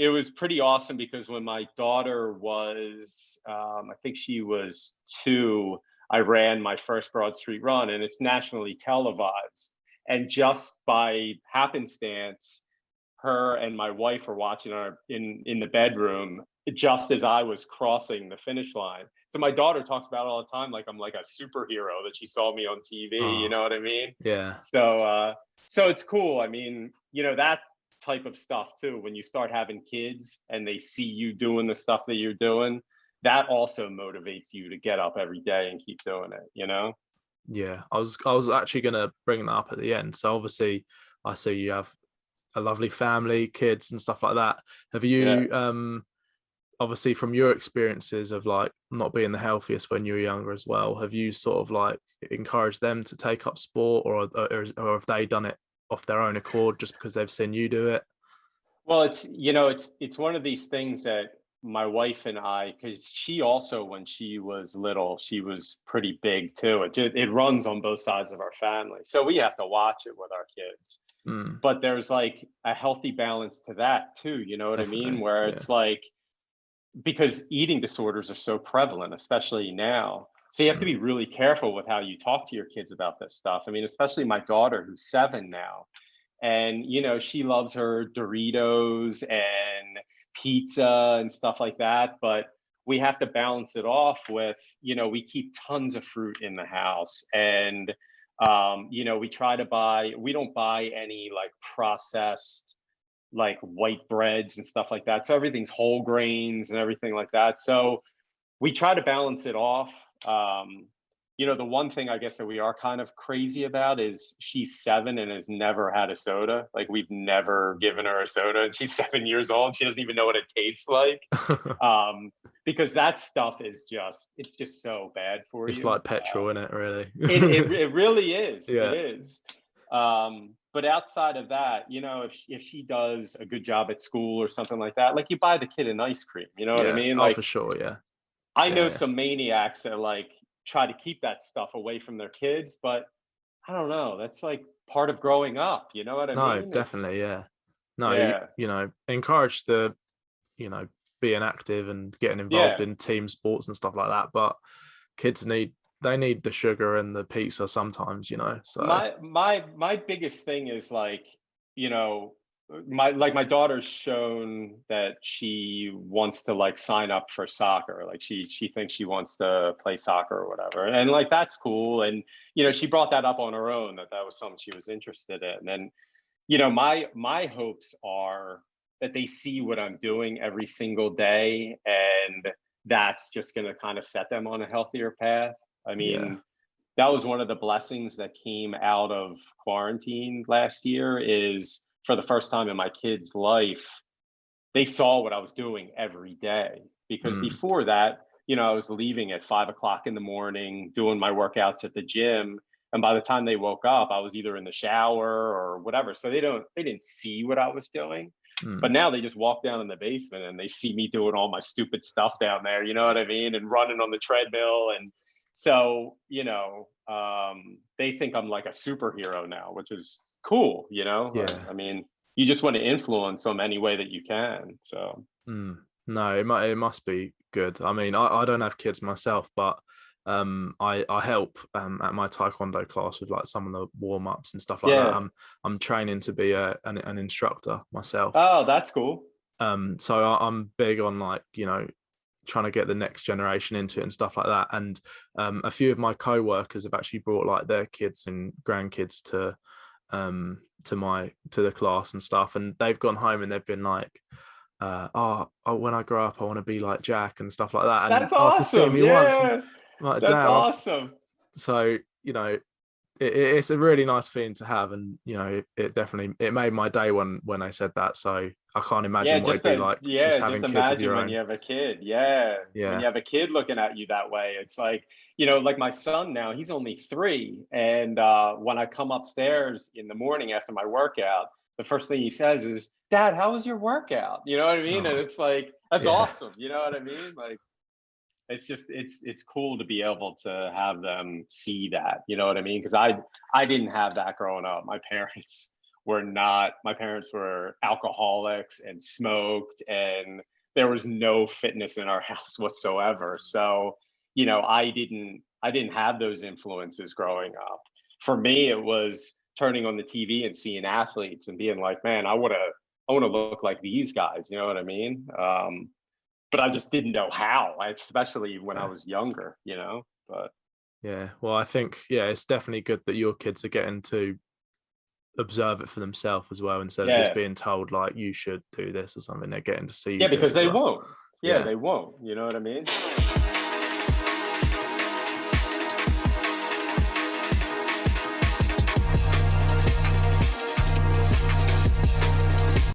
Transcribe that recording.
it was pretty awesome because when my daughter was, I think she was 2, I ran my first Broad Street Run, and it's nationally televised. And just by happenstance, her and my wife were watching our in the bedroom just as I was crossing the finish line. So my daughter talks about it all the time, like I'm like a superhero that she saw me on TV. You Oh, know what I mean? yeah. So, so it's cool. I mean, that type of stuff too. When you start having kids and they see you doing the stuff that you're doing, that also motivates you to get up every day and keep doing it. Yeah. I was actually gonna bring that up at the end. So obviously I see you have a lovely family, kids and stuff like that. Have Yeah. you obviously from your experiences of like not being the healthiest when you were younger as well, have you sort of like encouraged them to take up sport, or have they done it off their own accord just because they've seen you do it? Well, it's one of these things that my wife and I, because she also, when she was little, she was pretty big too. It runs on both sides of our family, so we have to watch it with our kids. Mm, But there's like a healthy balance to that too. You know what I mean? definitely. Where Yeah. it's like, because eating disorders are so prevalent, especially now. So you have to Mm, be really careful with how you talk to your kids about this stuff. I mean, especially my daughter who's 7 now, and she loves her Doritos and pizza and stuff like that, but we have to balance it off with, we keep tons of fruit in the house, and we don't buy any like processed like white breads and stuff like that, so everything's whole grains and everything like that. So we try to balance it off. The one thing I guess that we are kind of crazy about is she's 7 and has never had a soda. Like, we've never given her a soda, and she's 7 years old. She doesn't even know what it tastes like. Um, because that stuff it's just so bad for it's you. like petrol, isn't it, really? It really is. It Yeah. is. But outside of that, if she does a good job at school or something like that, like, you buy the kid an ice cream. You know what I Yeah. mean? Oh, Like, for sure. Yeah. I know Yeah. some maniacs that like try to keep that stuff away from their kids, but I don't know. That's like part of growing up. You know what I No, mean? definitely. Yeah. No, Yeah, encourage the, you know, being active and getting involved yeah. in team sports and stuff like that. But kids they need the sugar and the pizza sometimes, So My biggest thing is like, you know, my daughter's shown that she wants to like sign up for soccer. Like, she thinks she wants to play soccer or whatever. And like, that's cool. And she brought that up on her own, that was something she was interested in. And my hopes are that they see what I'm doing every single day, and that's just going to kind of set them on a healthier path. I yeah. mean, that was one of the blessings that came out of quarantine last year, is for the first time in my kids' life, they saw what I was doing every day. Because Mm, before that, I was leaving at 5 o'clock in the morning, doing my workouts at the gym. And by the time they woke up, I was either in the shower or whatever. So they didn't see what I was doing. But mm, now they just walk down in the basement and they see me doing all my stupid stuff down there, you know what I mean? And running on the treadmill. And so, they think I'm like a superhero now, which is cool, yeah. I mean, you just want to influence them any way that you can. So Mm. No, it must be good. I mean, I don't have kids myself, but I help at my taekwondo class with like some of the warm-ups and stuff like that. yeah. I'm training to be an instructor myself. Oh, that's cool. So I'm big on like, trying to get the next generation into it and stuff like that. And a few of my co-workers have actually brought like their kids and grandkids to the class and stuff, and they've gone home and they've been like, when I grow up, I want to be like Jack and stuff like that. And That's after seeing awesome. me once, and Yeah. I'm like, That's damn. awesome. So it's a really nice feeling to have, and it definitely it made my day when they said that. So I can't imagine what it'd be like just Just having kids of imagine your when own. you have a kid. Yeah. When you Yeah. have a kid looking at you that way, it's like, like my son now, he's only 3. And when I come upstairs in the morning after my workout, the first thing he says is, "Dad, how was your workout?" You know what I mean? And Oh, it's like, that's yeah. awesome. You know what I mean? Like, it's cool to be able to have them see that. You know what I mean? Because I didn't have that growing up. My parents were not, my parents were alcoholics and smoked, and there was no fitness in our house whatsoever. So, I didn't have those influences growing up. For me, it was turning on the TV and seeing athletes and being like, man, I want to look like these guys. You know what I mean? But I just didn't know how, especially when I Yeah. was younger. But Yeah. Well, I think, yeah, it's definitely good that your kids are getting to observe it for themselves as well, instead of just yeah, being told like you should do this or something. They're getting to see you yeah, do it because as they well. won't. Yeah, Yeah. they won't. You know what I mean?